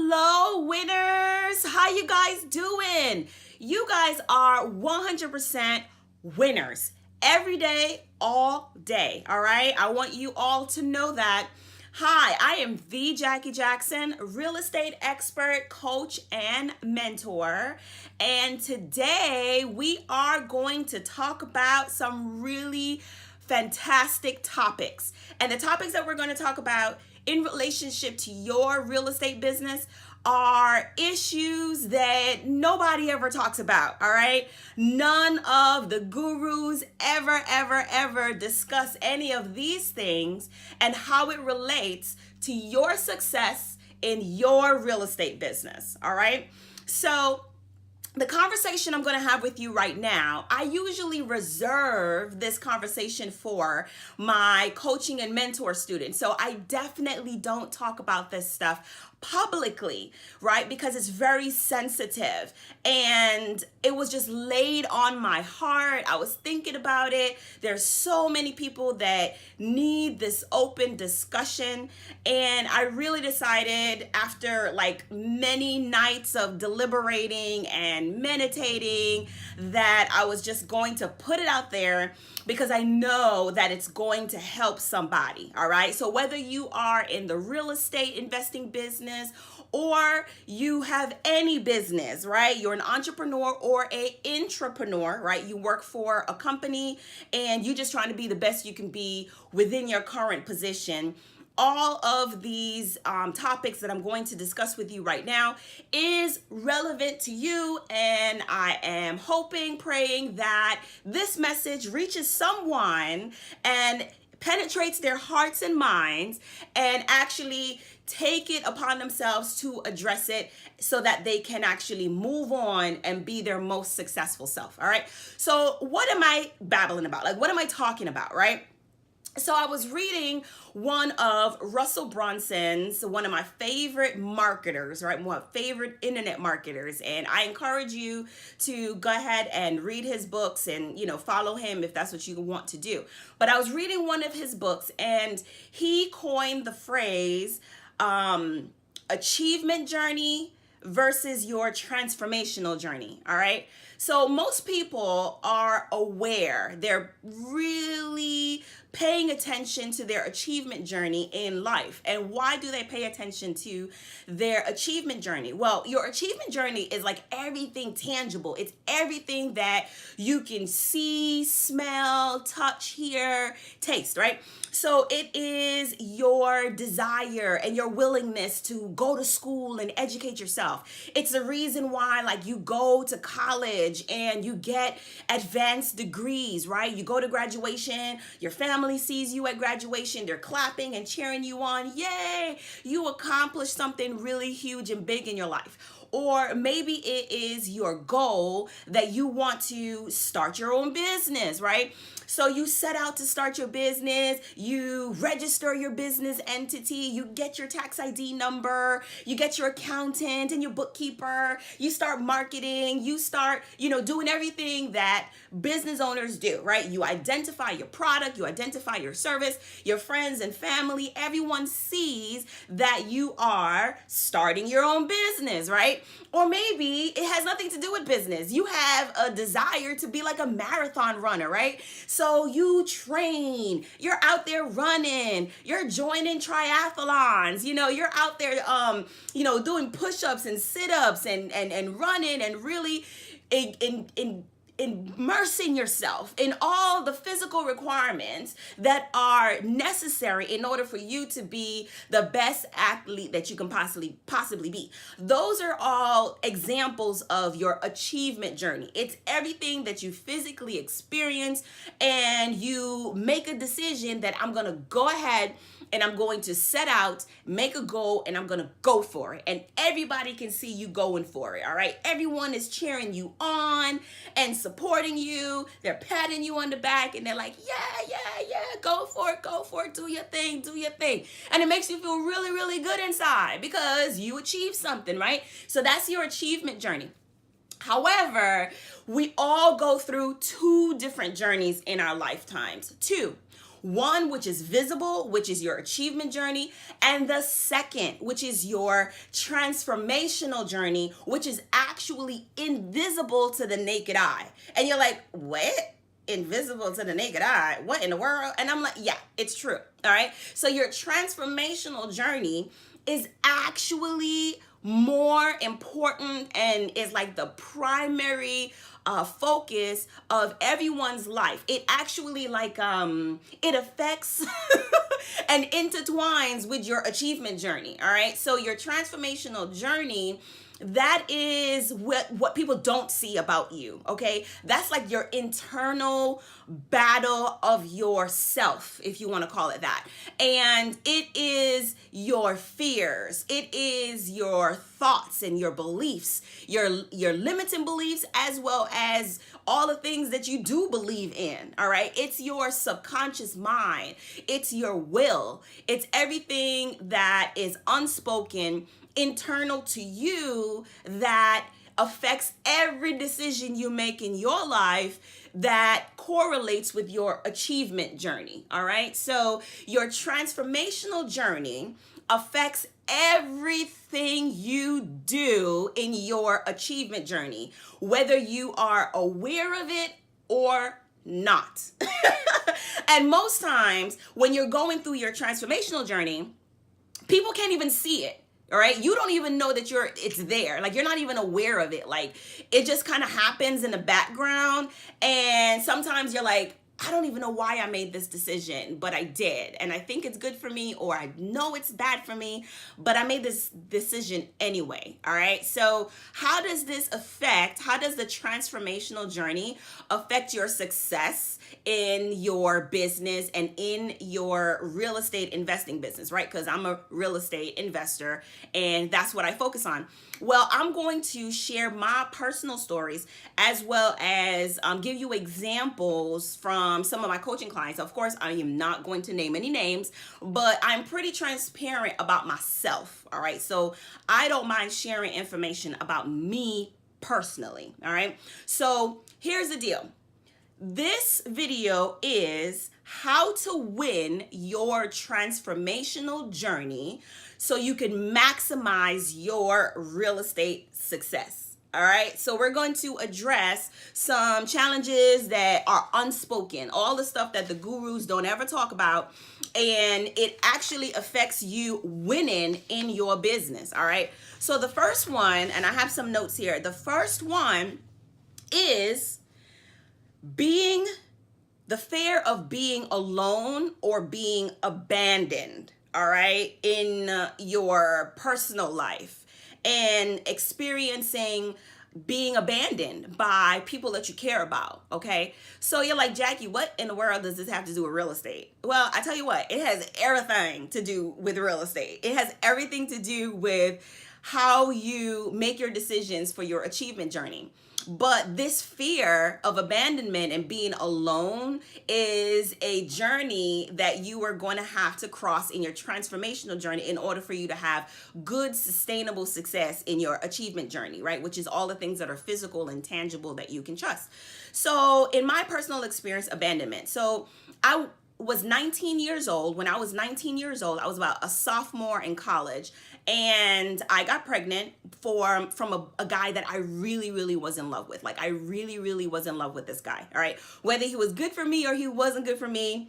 Hello, winners. How you guys doing? You guys are 100% winners every day, all day. All right. I want you all to know that. Hi, I am the Jackie Jackson, real estate expert, coach, and mentor. And today we are going to talk about some really fantastic topics. And the topics that we're going to talk about in relationship to your real estate business are issues that nobody ever talks about, all right? None of the gurus ever discuss any of these things and how it relates to your success in your real estate business, all right? So the conversation I'm going to have with you right now, I usually reserve this conversation for my coaching and mentor students. So I definitely don't talk about this stuff publicly, right? Because it's very sensitive and it was just laid on my heart. I was thinking about it. There's so many people that need this open discussion. And I really decided after like many nights of deliberating and meditating that I was just going to put it out there because I know that it's going to help somebody, all right? So whether you are in the real estate investing business or you have any business, right? You're an entrepreneur or an intrapreneur, right? You work for a company and you're just trying to be the best you can be within your current position. All of these topics that I'm going to discuss with you right now is relevant to you, and I am hoping, praying that this message reaches someone and penetrates their hearts and minds and actually take it upon themselves to address it so that they can actually move on and be their most successful self, all right? So what am I babbling about? Like, what am I talking about, right? So I was reading one of Russell Brunson's, one of my favorite marketers, right? One of my favorite internet marketers. And I encourage you to go ahead and read his books and, follow him if that's what you want to do. But I was reading one of his books and he coined the phrase achievement journey versus your transformational journey, all right? So most people are aware, they're really paying attention to their achievement journey in life. And why do they pay attention to their achievement journey? Well, your achievement journey is like everything tangible. It's everything that you can see, smell, touch, hear, taste, right? So it is your desire and your willingness to go to school and educate yourself. It's the reason why like you go to college and you get advanced degrees, right? You go to graduation, your family sees you at graduation, they're clapping and cheering you on. Yay, you accomplished something really huge and big in your life. Or maybe it is your goal that you want to start your own business, right? So you set out to start your business, you register your business entity, you get your tax ID number, you get your accountant and your bookkeeper, you start marketing, you start, doing everything that business owners do, right? You identify your product, you identify your service, your friends and family, everyone sees that you are starting your own business, right? Or maybe it has nothing to do with business. You have a desire to be like a marathon runner, right? So you train, you're out there running, you're joining triathlons, you're out there, doing push-ups and sit-ups and running and really immersing yourself in all the physical requirements that are necessary in order for you to be the best athlete that you can possibly be. Those are all examples of your achievement journey. It's everything that you physically experience and you make a decision that I'm going to go ahead and I'm going to set out, make a goal, and I'm going to go for it. And everybody can see you going for it, all right? Everyone is cheering you on and supporting you. They're patting you on the back, and they're like, yeah, go for it, do your thing. And it makes you feel really, really good inside because you achieved something, right? So that's your achievement journey. However, we all go through two different journeys in our lifetimes. Two. One, which is visible, which is your achievement journey, and the second, which is your transformational journey, which is actually invisible to the naked eye. And you're like, what? Invisible to the naked eye? What in the world? And I'm like, yeah, it's true. All right. So your transformational journey is actually more important and is like the primary focus of everyone's life. It actually it affects and intertwines with your achievement journey. All right. So your transformational journey, that is what people don't see about you, okay? That's like your internal battle of yourself, if you want to call it that. And it is your fears. It is your thoughts and your beliefs, your limiting beliefs, as well as all the things that you do believe in, all right? It's your subconscious mind. It's your will. It's everything that is unspoken, internal to you, that affects every decision you make in your life that correlates with your achievement journey. All right. So your transformational journey affects everything you do in your achievement journey, whether you are aware of it or not. And most times when you're going through your transformational journey, people can't even see it. All right. You don't even know that it's there. Like, you're not even aware of it. Like, it just kind of happens in the background. And sometimes you're like, I don't even know why I made this decision, but I did. And I think it's good for me, or I know it's bad for me, but I made this decision anyway. All right. So how does the transformational journey affect your success in your business and in your real estate investing business, right? Because I'm a real estate investor and that's what I focus on. Well, I'm going to share my personal stories as well as give you examples from some of my coaching clients. Of course, I am not going to name any names, but I'm pretty transparent about myself. All right. So I don't mind sharing information about me personally. All right. So here's the deal. This video is how to win your transformational journey so you can maximize your real estate success. All right. So we're going to address some challenges that are unspoken, all the stuff that the gurus don't ever talk about. And it actually affects you winning in your business. All right. So the first one, and I have some notes here. The first one is the fear of being alone or being abandoned, all right, in your personal life, and experiencing being abandoned by people that you care about, okay? So you're like, Jackie, what in the world does this have to do with real estate? Well, I tell you what, it has everything to do with real estate. It has everything to do with how you make your decisions for your achievement journey. But this fear of abandonment and being alone is a journey that you are going to have to cross in your transformational journey in order for you to have good, sustainable success in your achievement journey, right? Which is all the things that are physical and tangible that you can trust. So in my personal experience, abandonment. So I was 19 years old. When I was 19 years old, I was about a sophomore in college, and I got pregnant from a guy that I really, really was in love with. Like, I really, really was in love with this guy. All right. Whether he was good for me or he wasn't good for me,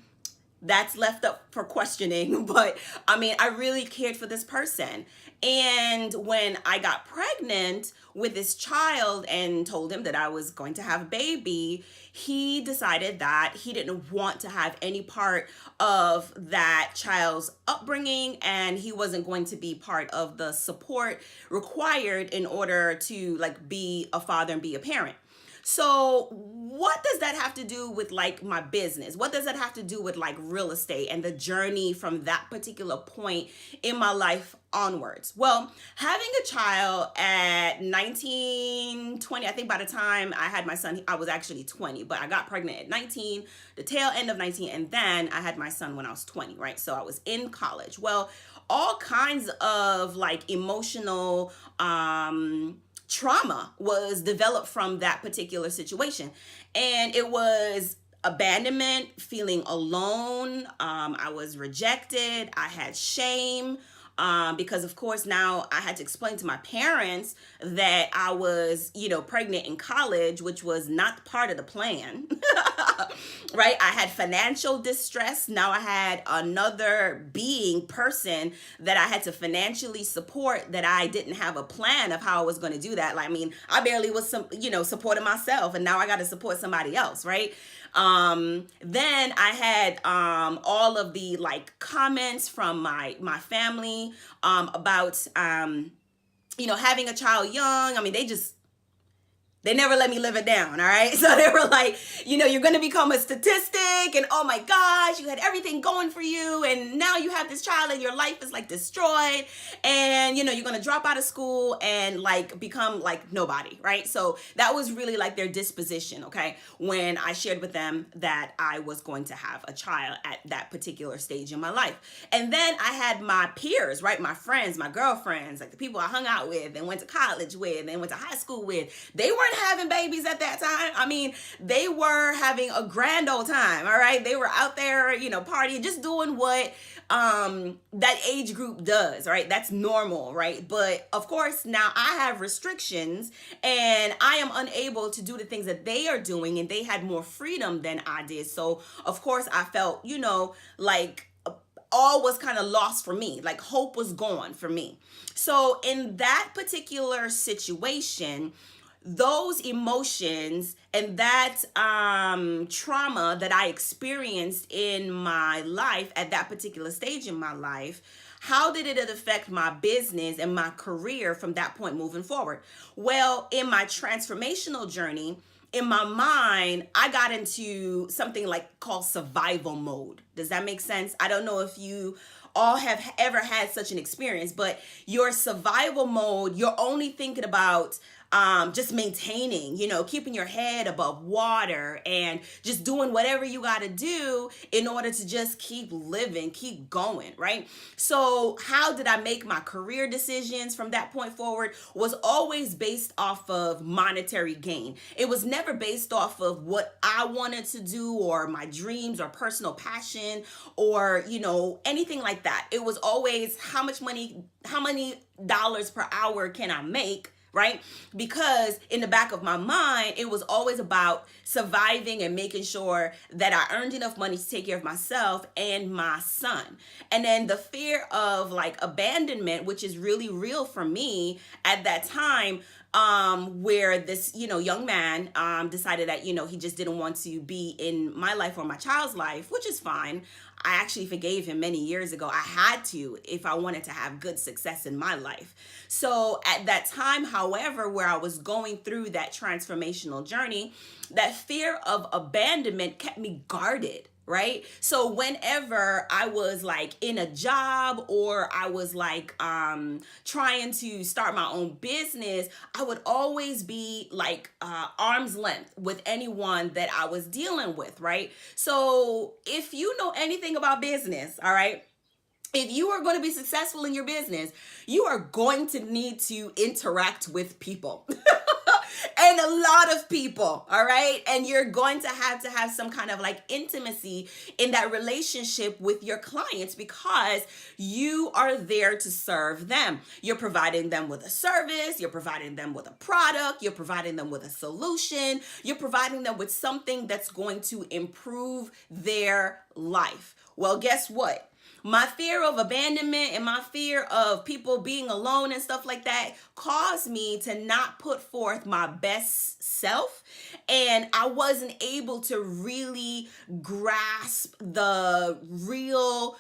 that's left up for questioning. But I mean, I really cared for this person. And when I got pregnant with this child and told him that I was going to have a baby, he decided that he didn't want to have any part of that child's upbringing, and he wasn't going to be part of the support required in order to like be a father and be a parent. So what does that have to do with like my business? What does that have to do with like real estate and the journey from that particular point in my life onwards? Well, having a child at 19, 20, I think by the time I had my son, I was actually 20, but I got pregnant at 19, the tail end of 19, and then I had my son when I was 20, right? So I was in college. Well, all kinds of like emotional, trauma was developed from that particular situation. And it was abandonment, feeling alone. I was rejected. I had shame. Because of course now I had to explain to my parents that I was, pregnant in college, which was not part of the plan. Right? I had financial distress. Now I had another person that I had to financially support, that I didn't have a plan of how I was going to do that. Like, I mean, I barely was supporting myself, and now I got to support somebody else, right? Then I had all of the comments from my family about having a child young. I mean, they never let me live it down, all right? So they were like, you're going to become a statistic, and oh my gosh, you had everything going for you, and now you have this child and your life is destroyed, and you're going to drop out of school and become nobody, right? So that was really their disposition, okay? When I shared with them that I was going to have a child at that particular stage in my life. And then I had my peers, right? My friends, my girlfriends, the people I hung out with and went to college with and went to high school with. They weren't having babies at that time. I mean, they were having a grand old time, all right? They were out there, partying, just doing what that age group does, right? That's normal, right? But of course, now I have restrictions and I am unable to do the things that they are doing, and they had more freedom than I did. So of course I felt, all was kind of lost for me. Hope was gone for me. So in that particular situation, those emotions and that trauma that I experienced in my life at that particular stage in my life, how did it affect my business and my career from that point moving forward? Well, in my transformational journey, in my mind, I got into something called survival mode. Does that make sense? I don't know if you all have ever had such an experience, but your survival mode, you're only thinking about just maintaining, keeping your head above water and just doing whatever you got to do in order to just keep living, keep going, right? So how did I make my career decisions from that point forward was always based off of monetary gain. It was never based off of what I wanted to do or my dreams or personal passion or, anything like that. It was always how many dollars per hour can I make? Right? Because in the back of my mind, it was always about surviving and making sure that I earned enough money to take care of myself and my son. And then the fear of abandonment, which is really real for me at that time, where this, young man decided that, he just didn't want to be in my life or my child's life, which is fine. I actually forgave him many years ago. I had to if I wanted to have good success in my life. So at that time, however, where I was going through that transformational journey, that fear of abandonment kept me guarded. Right? So whenever I was in a job or I was trying to start my own business, I would always be arm's length with anyone that I was dealing with, right? So if you know anything about business, all right, if you are going to be successful in your business, you are going to need to interact with people. And a lot of people, all right? And you're going to have some kind of intimacy in that relationship with your clients because you are there to serve them. You're providing them with a service, you're providing them with a product, you're providing them with a solution, you're providing them with something that's going to improve their life. Well, guess what? My fear of abandonment and my fear of people being alone and stuff like that caused me to not put forth my best self. And I wasn't able to really grasp the real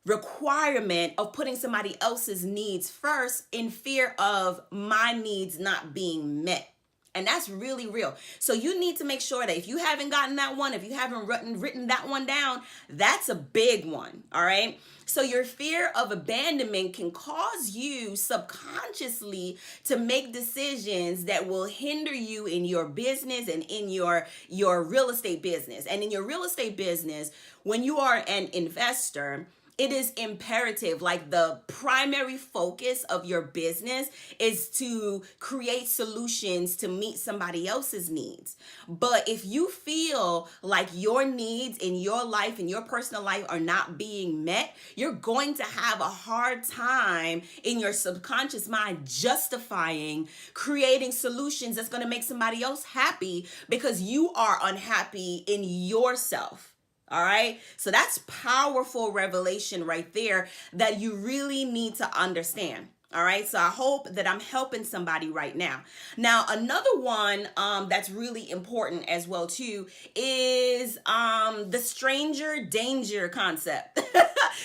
requirement of putting somebody else's needs first in fear of my needs not being met. And that's really real. So you need to make sure that if you haven't gotten that one, if you haven't written that one down, that's a big one. All right. So your fear of abandonment can cause you subconsciously to make decisions that will hinder you in your business and in your real estate business. And in your real estate business, when you are an investor, it is imperative, like the primary focus of your business is to create solutions to meet somebody else's needs. But if you feel like your needs in your life, in your personal life, are not being met, you're going to have a hard time in your subconscious mind justifying creating solutions that's going to make somebody else happy because you are unhappy in yourself. All right. So that's powerful revelation right there that you really need to understand. All right. So I hope that I'm helping somebody right now. Now, another one that's really important as well, too, is the stranger danger concept.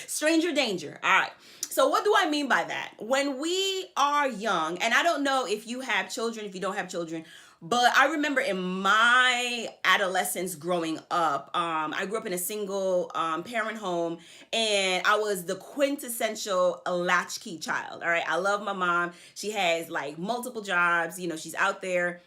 Stranger danger. All right. So what do I mean by that? When we are young, and I don't know if you have children, if you don't have children, but I remember in my adolescence growing up, I grew up in a single parent home, and I was the quintessential latchkey child. All right. I love my mom. She has like multiple jobs. You know, she's out there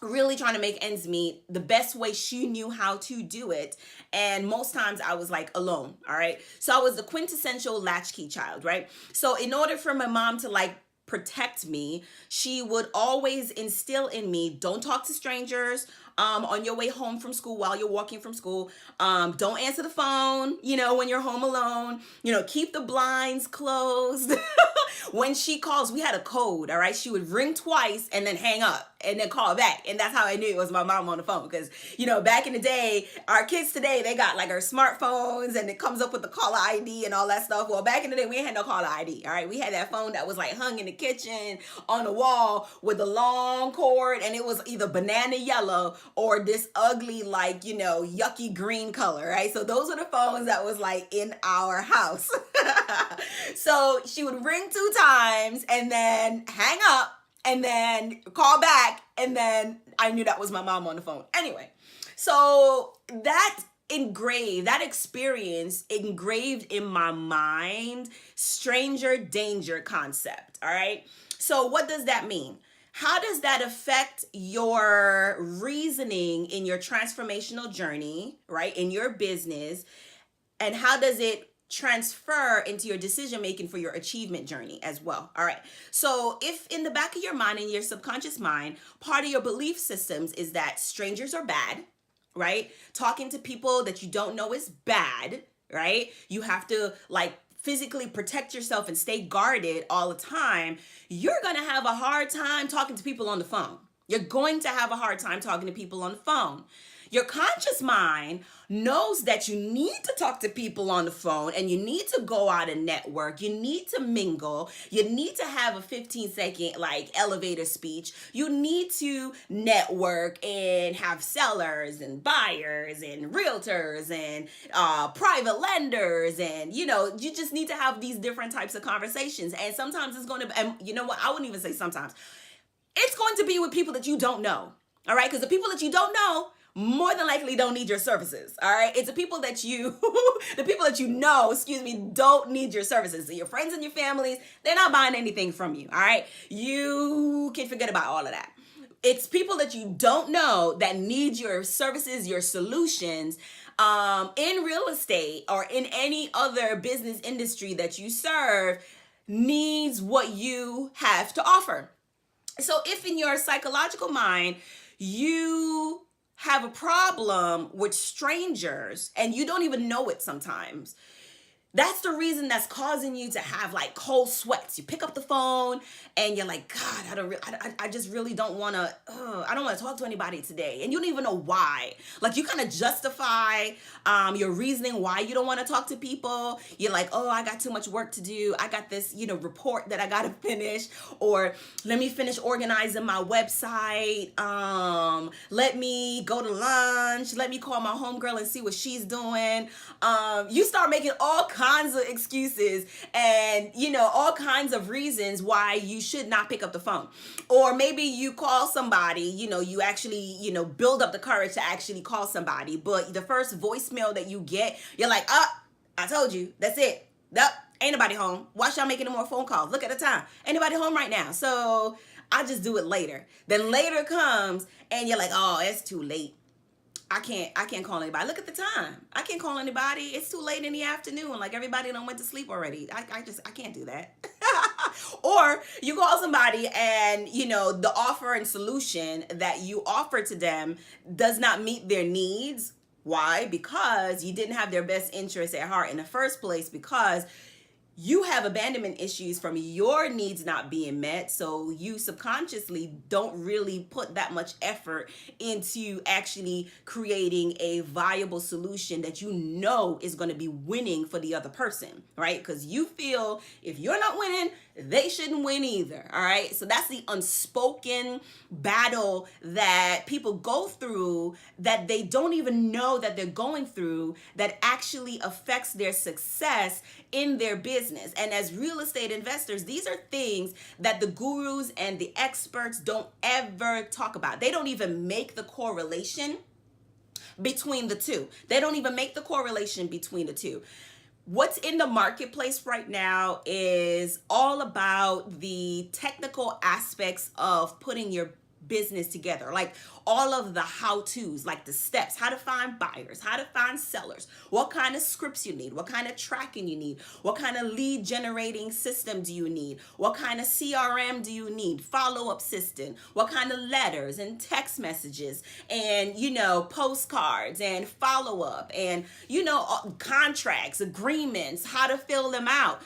really trying to make ends meet the best way she knew how to do it. And most times I was like alone. All right. So I was the quintessential latchkey child. Right. So in order for my mom to like protect me, she would always instill in me, don't talk to strangers on your way home from school, while you're walking from school. Don't answer the phone, you know, when you're home alone. You know, keep the blinds closed. When she calls, we had a code, all right? She would ring twice and then hang up and then call back. And that's how I knew it was my mom on the phone. Because, you know, back in the day, our kids today, they got like our smartphones and it comes up with the caller ID and all that stuff. Well, back in the day, we ain't had no caller ID, all right? We had that phone that was like hung in the kitchen on the wall with a long cord, and it was either banana yellow or this ugly, like, you know, yucky green color, right? So those were the phones that was like in our house. So she would ring 2 times and then hang up and then call back, and then I knew that was my mom on the phone. Anyway, so that experience engraved in my mind stranger danger concept. All right. So what does that mean? How does that affect your reasoning in your transformational journey, right? In your business, and how does it transfer into your decision making for your achievement journey as well? All right. So if in the back of your mind, in your subconscious mind, part of your belief systems is that strangers are bad, right? Talking to people that you don't know is bad, right? You have to like physically protect yourself and stay guarded all the time. You're going to have a hard time talking to people on the phone. You're going to have a hard time talking to people on the phone. Your conscious mind knows that you need to talk to people on the phone and you need to go out and network. You need to mingle. You need to have a 15-second like elevator speech. You need to network and have sellers and buyers and realtors and private lenders. And, you know, you just need to have these different types of conversations. And sometimes it's going to, and you know what? I wouldn't even say sometimes. It's going to be with people that you don't know. All right. Because the people that you don't know more than likely don't need your services. All right. It's the people that you, the people that you know, don't need your services. So your friends and your families, they're not buying anything from you. All right. You can forget about all of that. It's people that you don't know that need your services, your solutions, in real estate or in any other business industry that you serve needs what you have to offer. So if in your psychological mind, you have a problem with strangers and you don't even know it sometimes, that's the reason that's causing you to have like cold sweats. You pick up the phone and you're like, God, I just really don't want to, I don't want to talk to anybody today. And you don't even know why. Like you kind of justify your reasoning why you don't want to talk to people. You're like, oh, I got too much work to do. I got this, report that I got to finish, or let me finish organizing my website. Let me go to lunch. Let me call my homegirl and see what she's doing. You start making all kinds of excuses and, all kinds of reasons why you should not pick up the phone. Or maybe you call somebody, you actually, build up the courage to actually call somebody. But the first voicemail that you get, you're like, I told you, that's it. Nope, ain't nobody home. Why should I make any more phone calls? Look at the time. Ain't nobody home right now. So I'll just do it later. Then later comes and you're like, oh, it's too late. I can't call anybody. Look at the time. I can't call anybody. It's too late in the afternoon. Like everybody done went to sleep already. I can't do that. Or you call somebody and the offer and solution that you offer to them does not meet their needs. Why? Because you didn't have their best interest at heart in the first place, because you have abandonment issues from your needs not being met. So you subconsciously don't really put that much effort into actually creating a viable solution that is going to be winning for the other person, right? Because you feel if you're not winning, they shouldn't win either. All right. So that's the unspoken battle that people go through that they don't even know that they're going through, that actually affects their success in their business. And as real estate investors, these are things that the gurus and the experts don't ever talk about. They don't even make the correlation between the two. They don't even make the correlation between the two. What's in the marketplace right now is all about the technical aspects of putting your business together, like all of the how-tos, like the steps, how to find buyers, how to find sellers, what kind of scripts you need, what kind of tracking you need, what kind of lead generating system do you need, what kind of CRM do you need, follow-up system, what kind of letters and text messages and postcards and follow-up and contracts, agreements, how to fill them out,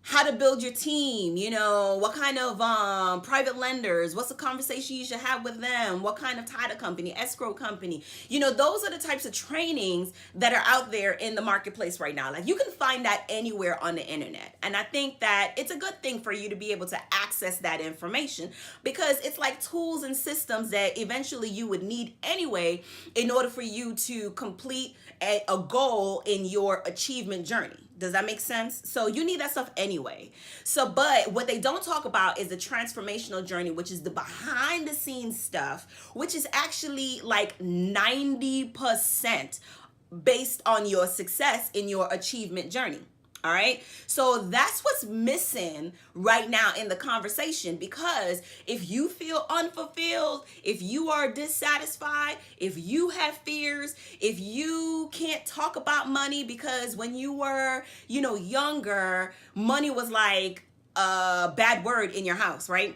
how to build your team, what kind of private lenders, what's the conversation you should have with them, what kind of title company, escrow company, those are the types of trainings that are out there in the marketplace right now. Like you can find that anywhere on the internet. And I think that it's a good thing for you to be able to access that information, because it's like tools and systems that eventually you would need anyway in order for you to complete a goal in your achievement journey. Does that make sense? So you need that stuff anyway. But what they don't talk about is the transformational journey, which is the behind the scenes stuff, which is actually like 90% based on your success in your achievement journey. All right. So that's what's missing right now in the conversation, because if you feel unfulfilled, if you are dissatisfied, if you have fears, if you can't talk about money because when you were, younger, money was like a bad word in your house, right?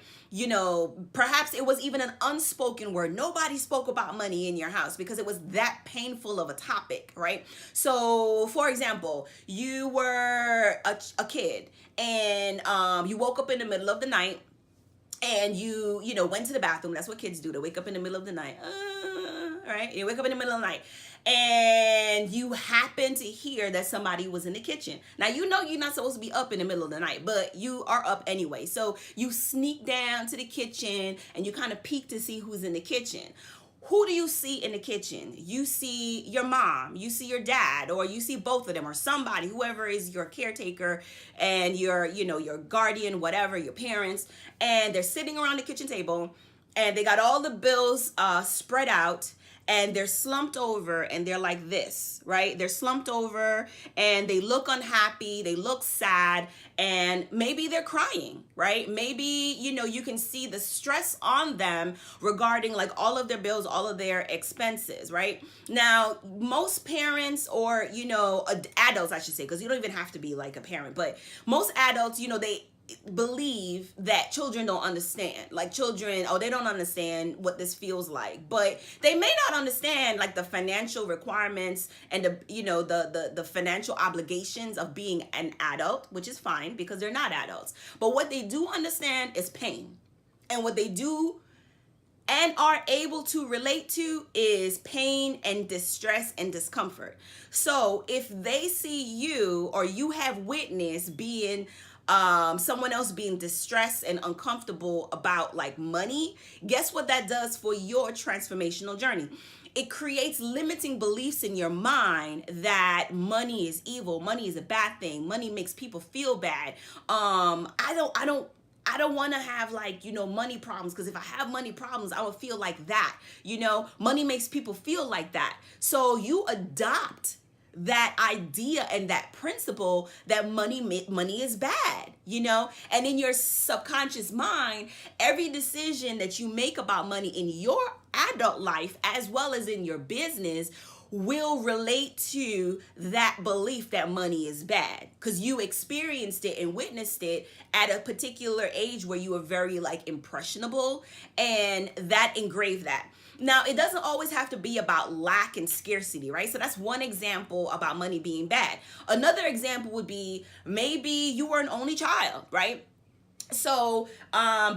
Perhaps it was even an unspoken word. Nobody spoke about money in your house because it was that painful of a topic, right? So, for example, you were a kid and you woke up in the middle of the night and you went to the bathroom. That's what kids do. They wake up in the middle of the night. Right? You wake up in the middle of the night and you happen to hear that somebody was in the kitchen. Now, you're not supposed to be up in the middle of the night, but you are up anyway. So you sneak down to the kitchen and you kind of peek to see who's in the kitchen. Who do you see in the kitchen? You see your mom, you see your dad, or you see both of them, or somebody, whoever is your caretaker and your guardian, whatever, your parents, and they're sitting around the kitchen table and they got all the bills spread out. And they're slumped over and they're like this, right? They're slumped over and they look unhappy, they look sad, and maybe they're crying, right? Maybe, you can see the stress on them regarding like all of their bills, all of their expenses, right? Now, most parents or, adults, I should say, because you don't even have to be like a parent, but most adults, they believe that children don't understand. Like children, they don't understand what this feels like, but they may not understand like the financial requirements and the financial obligations of being an adult, which is fine because they're not adults. But what they do understand is pain, and what they do and are able to relate to is pain and distress and discomfort. So if they see you or you have witnessed being someone else being distressed and uncomfortable about like money, guess what that does for your transformational journey? It creates limiting beliefs in your mind that money is evil, money is a bad thing, money makes people feel bad. I don't want to have like, money problems, because if I have money problems, I would feel like that. Money makes people feel like that. So you adopt that idea and that principle that money is bad, and in your subconscious mind, every decision that you make about money in your adult life as well as in your business will relate to that belief that money is bad, because you experienced it and witnessed it at a particular age where you were very impressionable, and that engraved that. Now, it doesn't always have to be about lack and scarcity, right? So that's one example about money being bad. Another example would be maybe you were an only child, right? So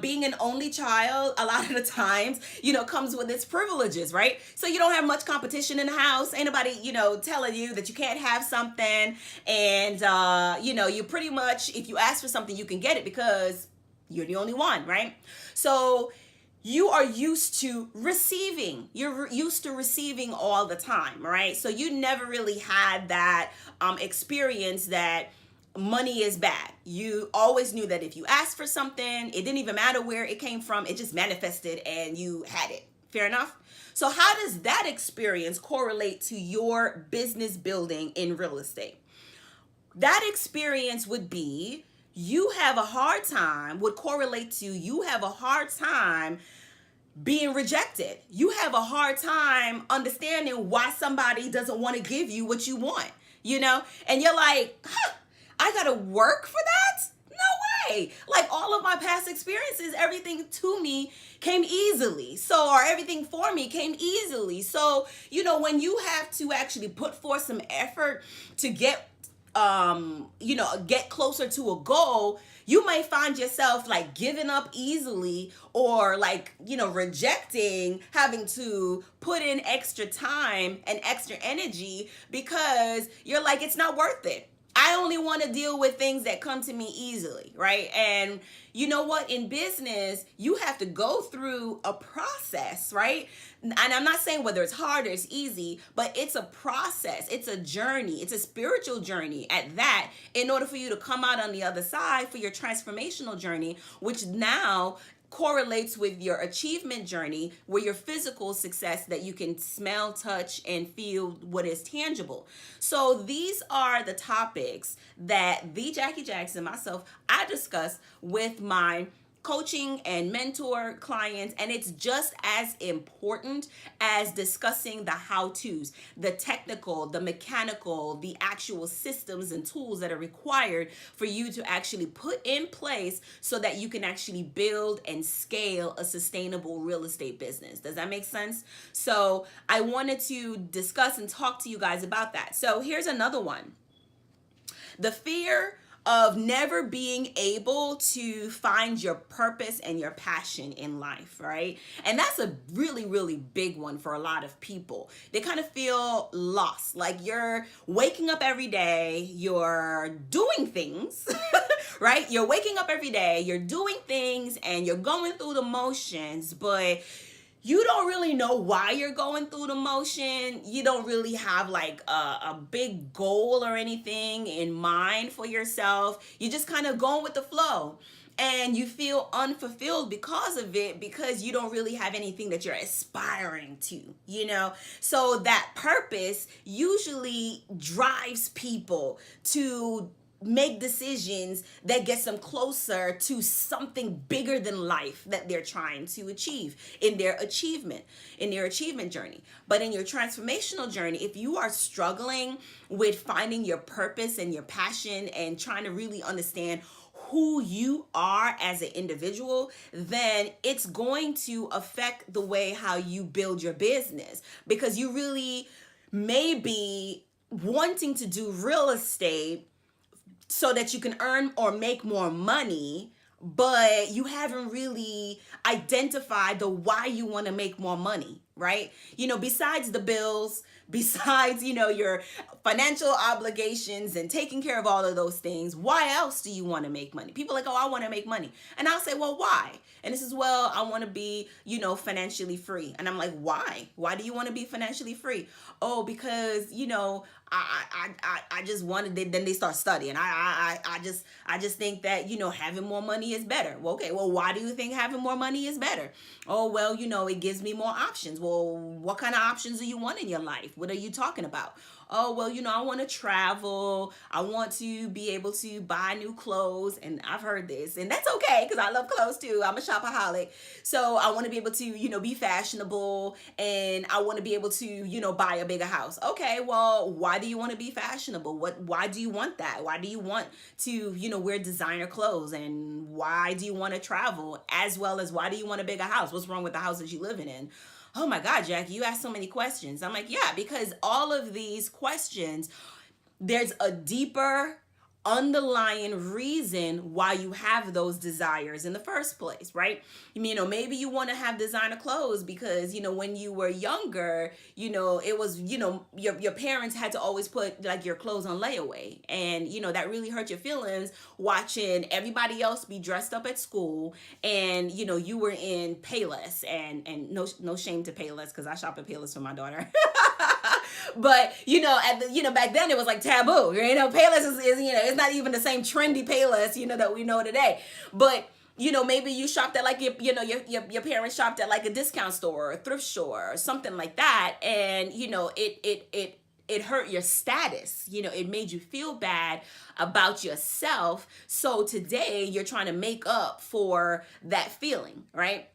being an only child, a lot of the times, comes with its privileges, right? So you don't have much competition in the house. Ain't nobody, telling you that you can't have something. And, you pretty much, if you ask for something, you can get it because you're the only one, right? So you are used to receiving. You're used to receiving all the time, right? So you never really had that experience that money is bad. You always knew that if you asked for something, it didn't even matter where it came from, it just manifested and you had it. Fair enough? So how does that experience correlate to your business building in real estate? That experience would be would correlate to you have a hard time being rejected. You have a hard time understanding why somebody doesn't want to give you what you want, and you're like, I gotta work for that? No way. All of my past experiences, everything to me came easily. Or everything for me came easily. So, when you have to actually put forth some effort to get closer to a goal, you might find yourself giving up easily, or rejecting having to put in extra time and extra energy because you're like, it's not worth it. I only want to deal with things that come to me easily, right? And you know what? In business, you have to go through a process, right? And I'm not saying whether it's hard or it's easy, but it's a process. It's a journey. It's a spiritual journey at that, in order for you to come out on the other side for your transformational journey, which now correlates with your achievement journey, where your physical success that you can smell, touch, and feel what is tangible. So these are the topics that the Jackie Jackson, myself, I discuss with my coaching and mentor clients, and it's just as important as discussing the how-tos, the technical, the mechanical, the actual systems and tools that are required for you to actually put in place so that you can actually build and scale a sustainable real estate business. Does that make sense? So I wanted to discuss and talk to you guys about that. So here's another one. The fear of never being able to find your purpose and your passion in life, right? And that's a really, really big one for a lot of people. They kind of feel lost, like you're waking up every day, you're doing things, right? You're waking up every day, you're doing things, and you're going through the motions, but you don't really know why you're going through the motion. You don't really have a big goal or anything in mind for yourself. You're just kind of going with the flow. And you feel unfulfilled because of it, because you don't really have anything that you're aspiring to, So that purpose usually drives people to make decisions that gets them closer to something bigger than life that they're trying to achieve in their achievement journey. But in your transformational journey, if you are struggling with finding your purpose and your passion and trying to really understand who you are as an individual, then it's going to affect the way how you build your business, because you really may be wanting to do real estate so that you can earn or make more money, but you haven't really identified the why you want to make more money, right? Besides the bills, besides, your financial obligations and taking care of all of those things, why else do you want to make money? People are like, oh, I want to make money. And I'll say, well, why? And this is, well, I want to be, financially free. And I'm like, why? Why do you want to be financially free? Oh, because, I just wanted, then they start studying. I just think that, having more money is better. Well, okay, well, why do you think having more money is better? Oh, well, it gives me more options. Well, what kind of options do you want in your life? What are you talking about? oh, well, I want to travel. I want to be able to buy new clothes. And I've heard this, and that's okay because I love clothes too. I'm a shopaholic. So I want to be able to, be fashionable, and I want to be able to, buy a bigger house. Okay, well, why do you want to be fashionable? Why do you want that? Why do you want to, wear designer clothes? And why do you want to travel? As well as why do you want a bigger house? What's wrong with the house that you living in? Oh my God, Jackie, you asked so many questions. I'm like, yeah, because all of these questions, there's a deeper underlying reason why you have those desires in the first place, right? Maybe you want to have designer clothes because, when you were younger, it was, your parents had to always put like your clothes on layaway. And, that really hurt your feelings watching everybody else be dressed up at school. And, you were in Payless, and no shame to Payless because I shop at Payless for my daughter. But back then it was like taboo. Payless is it's not even the same trendy Payless that we know today. But maybe you shopped at like your parents shopped at like a discount store or a thrift store or something like that, and it hurt your status. It made you feel bad about yourself. So today you're trying to make up for that feeling, right?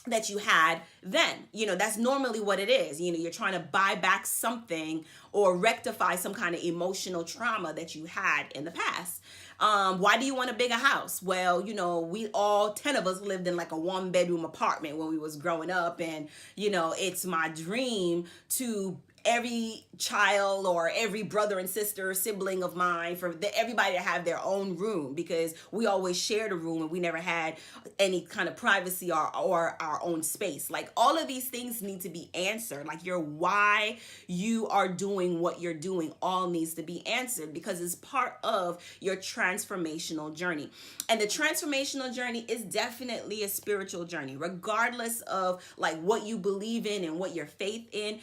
That you had then. That's normally what it is. You're trying to buy back something or rectify some kind of emotional trauma that you had in the past. Why do you want a bigger house? Well, we all 10 of us lived in like a 1-bedroom apartment when we was growing up, and it's my dream to every child or every brother and sister or sibling of mine, for everybody to have their own room, because we always shared a room and we never had any kind of privacy or our own space. Like, all of these things need to be answered. Like, your why you are doing what you're doing all needs to be answered, because it's part of your transformational journey. And the transformational journey is definitely a spiritual journey, regardless of like what you believe in and what your faith is.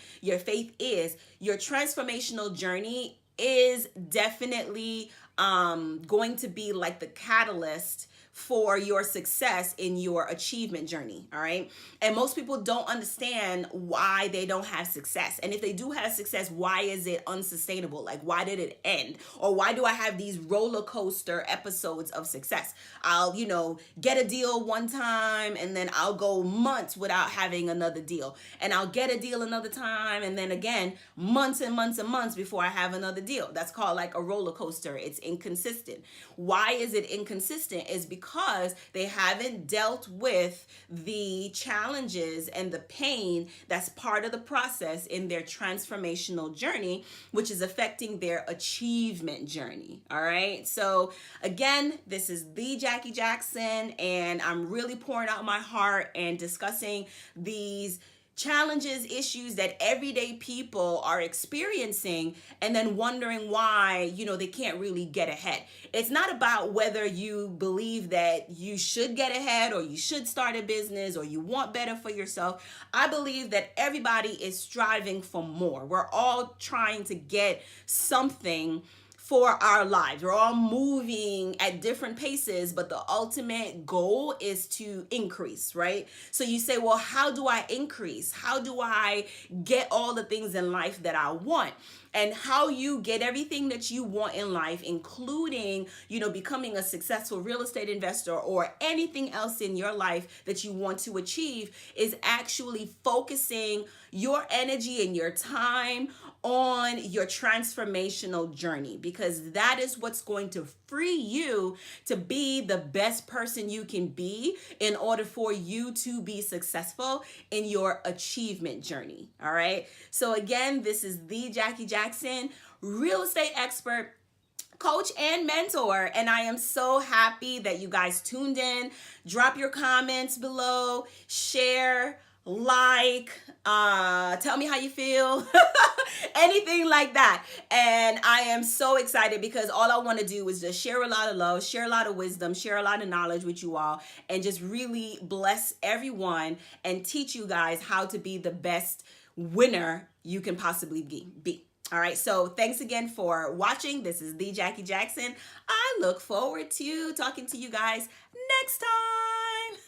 Your transformational journey is definitely going to be like the catalyst for your success in your achievement journey. All right. And most people don't understand why they don't have success. And if they do have success, why is it unsustainable? Like, why did it end? Or why do I have these roller coaster episodes of success? I'll, get a deal one time and then I'll go months without having another deal. And I'll get a deal another time. And then again, months and months and months before I have another deal. That's called like a roller coaster. It's inconsistent. Why is it inconsistent? Is because they haven't dealt with the challenges and the pain that's part of the process in their transformational journey, which is affecting their achievement journey. All right. So again, this is the Jackie Jackson, and I'm really pouring out my heart and discussing these challenges, issues that everyday people are experiencing, and then wondering why, they can't really get ahead. It's not about whether you believe that you should get ahead or you should start a business or you want better for yourself. I believe that everybody is striving for more. We're all trying to get something for our lives. We're all moving at different paces, but the ultimate goal is to increase, right? So you say, well, how do I increase? How do I get all the things in life that I want? And how you get everything that you want in life, including, becoming a successful real estate investor or anything else in your life that you want to achieve, is actually focusing your energy and your time on your transformational journey, because that is what's going to free you to be the best person you can be in order for you to be successful in your achievement journey. All right. So again, this is the Jackie Jackson, real estate expert, coach, and mentor. And I am so happy that you guys tuned in. Drop your comments below, share, tell me how you feel, anything like that. And I am so excited because all I want to do is just share a lot of love, share a lot of wisdom, share a lot of knowledge with you all, and just really bless everyone and teach you guys how to be the best winner you can possibly be. All right. So thanks again for watching. This is the Jackie Jackson. I look forward to talking to you guys next time.